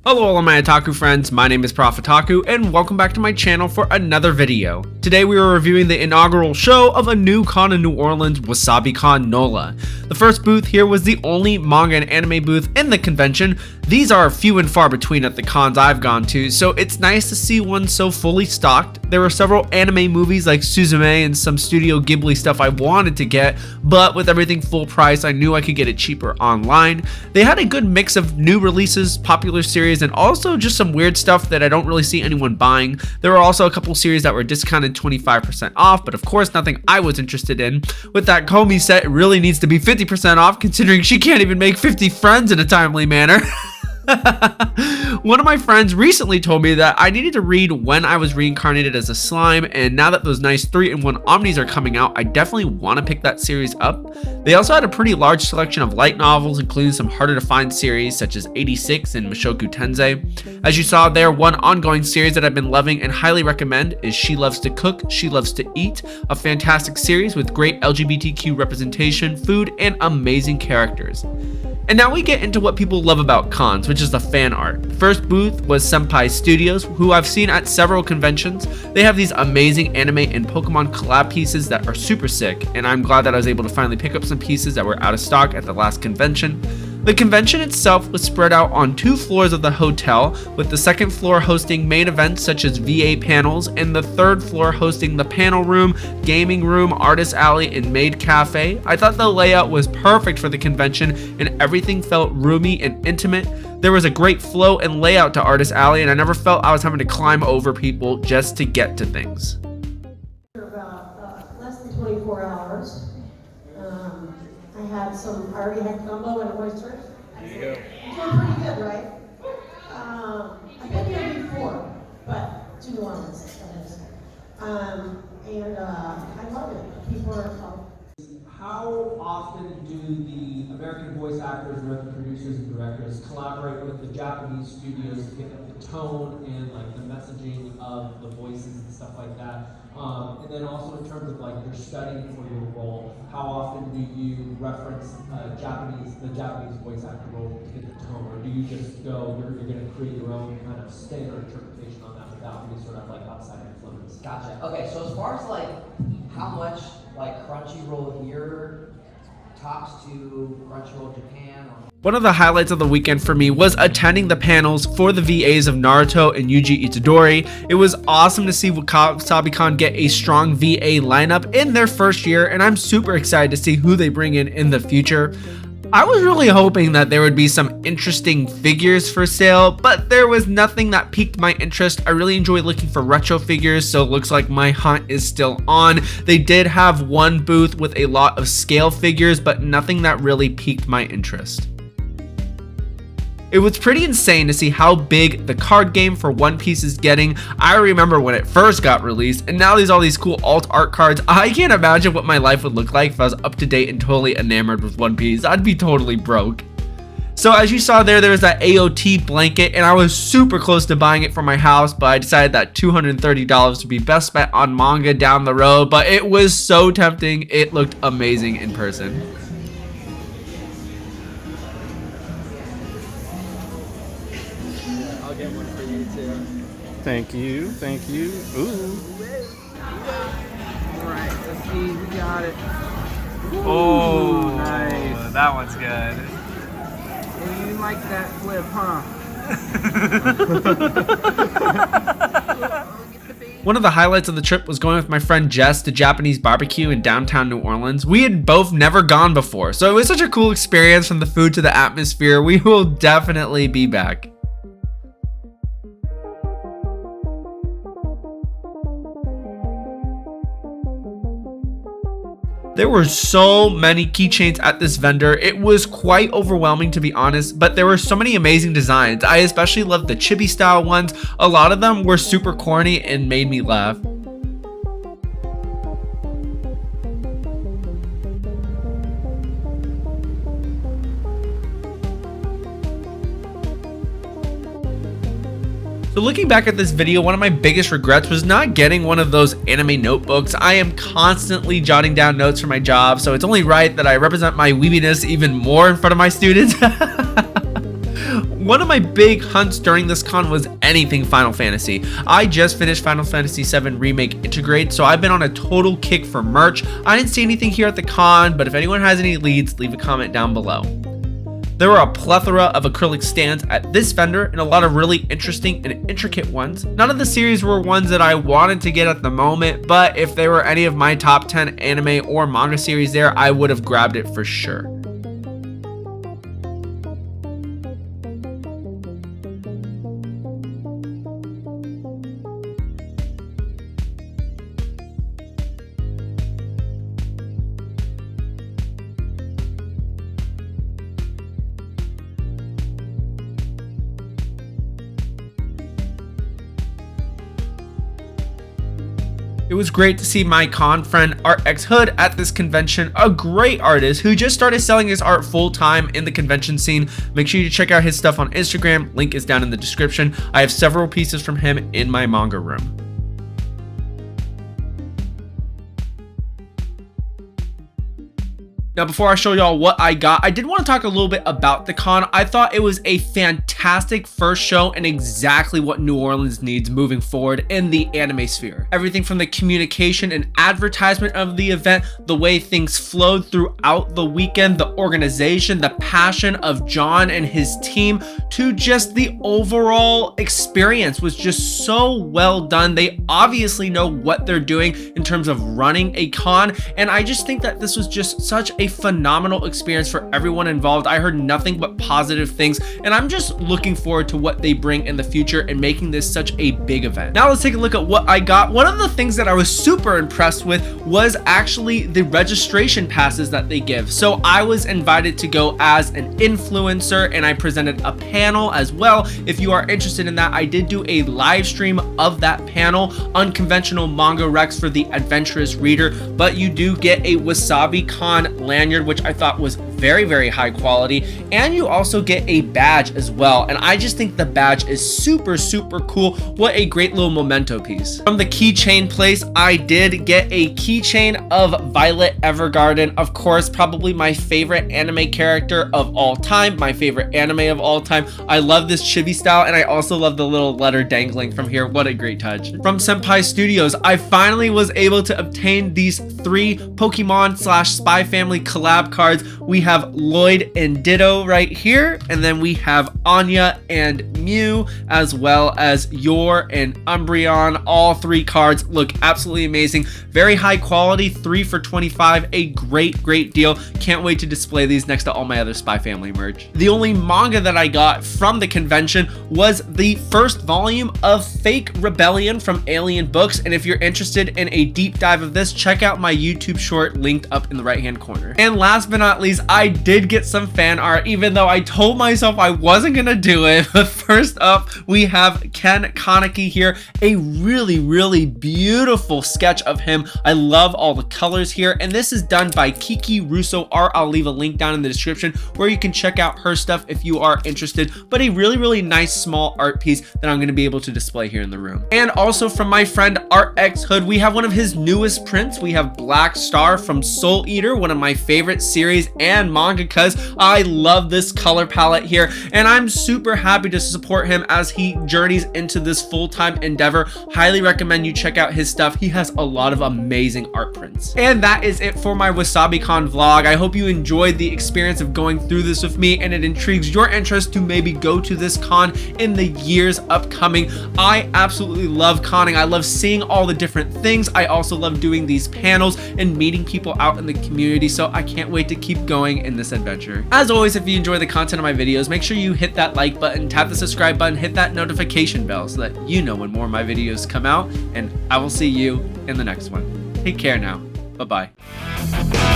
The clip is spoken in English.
Hello all of my otaku friends, my name is Otaku, and welcome back to my channel for another video. Today we are reviewing the inaugural show of a new con in New Orleans, Wasabicon NOLA. The first booth here was the only manga and anime booth in the convention. These are few and far between at the cons I've gone to, so it's nice to see one so fully stocked. There were several anime movies like Suzume and some Studio Ghibli stuff I wanted to get, but with everything full price I knew I could get it cheaper online. They had a good mix of new releases, popular series, and also just some weird stuff that I don't really see anyone buying. There were also a couple series that were discounted 25% off, but of course nothing I was interested in. With that Komi set, it really needs to be 50% off considering she can't even make 50 friends in a timely manner. One of my friends recently told me that I needed to read When I Was Reincarnated as a Slime, and now that those nice 3-in-1 Omnis are coming out, I definitely want to pick that series up. They also had a pretty large selection of light novels, including some harder to find series such as 86 and Mushoku Tensei. As you saw there, one ongoing series that I've been loving and highly recommend is She Loves to Cook, She Loves to Eat, a fantastic series with great LGBTQ representation, food, and amazing characters. And now we get into what people love about cons, which is the fan art. The first booth was Senpai Studios, who I've seen at several conventions. They have these amazing anime and Pokemon collab pieces that are super sick, and I'm glad that I was able to finally pick up some pieces that were out of stock at the last convention. The convention itself was spread out on 2 floors of the hotel, with the second floor hosting main events such as VA panels, and the third floor hosting the panel room, gaming room, artist alley, and maid cafe. I thought the layout was perfect for the convention, and everything felt roomy and intimate. There was a great flow and layout to artist alley, and I never felt I was having to climb over people just to get to things. For about less than 24 hours. I already had gumbo and oysters. There you go. Doing pretty good, right? I've been here before, but to New Orleans, that is. And I love it. People are How often do the American voice actors, American producers and directors collaborate with the Japanese studios to get the tone and like the messaging of the voices and stuff like that? And then also in terms of like your studying for your role, how often do you reference the Japanese voice actor role to get the tone, or do you just go, you're going to create your own kind of standard interpretation on that without any sort of like outside influence? Gotcha. Okay, so as far as like how much like Crunchyroll here talks to Crunchyroll Japan, or One of the highlights of the weekend for me was attending the panels for the VAs of Naruto and Yuji Itadori. It was awesome to see Wasabicon get a strong VA lineup in their first year, and I'm super excited to see who they bring in the future. I was really hoping that there would be some interesting figures for sale, but there was nothing that piqued my interest. I really enjoy looking for retro figures, so it looks like my hunt is still on. They did have one booth with a lot of scale figures, but nothing that really piqued my interest. It was pretty insane to see how big the card game for One Piece is getting. I remember when it first got released, and now there's all these cool alt art cards. I can't imagine what my life would look like if I was up to date and totally enamored with One Piece. I'd be totally broke. So as you saw there was that AOT blanket, and I was super close to buying it for my house, but I decided that $230 would be best bet on manga down the road, but it was so tempting. It looked amazing in person. Thank you, thank you. Ooh. All right, let's see, we got it. Oh, nice. That one's good. And you like that flip, huh? One of the highlights of the trip was going with my friend Jess to Japanese barbecue in downtown New Orleans. We had both never gone before, so it was such a cool experience, from the food to the atmosphere. We will definitely be back. There were so many keychains at this vendor. It was quite overwhelming, to be honest, but there were so many amazing designs. I especially loved the chibi style ones. A lot of them were super corny and made me laugh. So looking back at this video, one of my biggest regrets was not getting one of those anime notebooks. I am constantly jotting down notes for my job, so it's only right that I represent my weebiness even more in front of my students. one of my big hunts during this con was anything Final Fantasy. I just finished Final Fantasy VII Remake Integrate, so I've been on a total kick for merch. I didn't see anything here at the con, but if anyone has any leads, leave a comment down below. There were a plethora of acrylic stands at this vendor and a lot of really interesting and intricate ones. None of the series were ones that I wanted to get at the moment, but if there were any of my top 10 anime or manga series there, I would have grabbed it for sure. It was great to see my con friend RX Hood at this convention, a great artist who just started selling his art full time in the convention scene. Make sure you check out his stuff on Instagram, link is down in the description. I have several pieces from him in my manga room. Now, before I show y'all what I got, I did want to talk a little bit about the con. I thought it was a fantastic first show and exactly what New Orleans needs moving forward in the anime sphere. Everything from the communication and advertisement of the event, the way things flowed throughout the weekend, the organization, the passion of John and his team, to just the overall experience was just so well done. They obviously know what they're doing in terms of running a con, and I just think that this was just such a phenomenal experience for everyone involved. I heard nothing but positive things, and I'm just looking forward to what they bring in the future and making this such a big event. Now let's take a look at what I got. One of the things that I was super impressed with was actually the registration passes that they give. So I was invited to go as an influencer, and I presented a panel as well. If you are interested in that, I did do a live stream of that panel, Unconventional Manga Recs for the Adventurous Reader, but you do get a Wasabicon lanyard, which I thought was very, very high quality, and you also get a badge as well, and I just think the badge is super, super cool. What a great little memento piece. From the keychain place, I did get a keychain of Violet Evergarden, of course, probably my favorite anime character of all time, my favorite anime of all time. I love this chibi style, and I also love the little letter dangling from here. What a great touch. From Senpai Studios, I finally was able to obtain these 3 Pokemon / Spy Family collab cards. We have Lloyd and Ditto right here, and then we have Anya and Mew, as well as Yor and Umbreon. All 3 cards look absolutely amazing. Very high quality, 3 for $25, a great deal. Can't wait to display these next to all my other Spy Family merch. The only manga that I got from the convention was the first volume of Fake Rebellion from Alien Books, and if you're interested in a deep dive of this, check out my YouTube short linked up in the right hand corner. And last but not least, I did get some fan art, even though I told myself I wasn't gonna do it. But first up, we have Ken Kaneki here, a really beautiful sketch of him. I love all the colors here, and this is done by Kiki Russo Art. I'll leave a link down in the description where you can check out her stuff if you are interested, but a really nice small art piece that I'm going to be able to display here in the room. And also from my friend RX Hood, we have one of his newest prints. We have Black Star from Soul Eater, one of my favorite series and mangakas. I love this color palette here, and I'm super happy to support him as he journeys into this full-time endeavor. Highly recommend you check out his stuff. He has a lot of amazing art prints. And that is it for my Wasabicon vlog. I hope you enjoyed the experience of going through this with me, and it intrigues your interest to maybe go to this con in the years upcoming. I absolutely love conning. I love seeing all the different things. I also love doing these panels and meeting people out in the community, so I can't wait to keep going in this adventure. As always, if you enjoy the content of my videos, make sure you hit that like button, tap the subscribe button, hit that notification bell so that you know when more of my videos come out, and I will see you in the next one. Take care now. Bye-bye.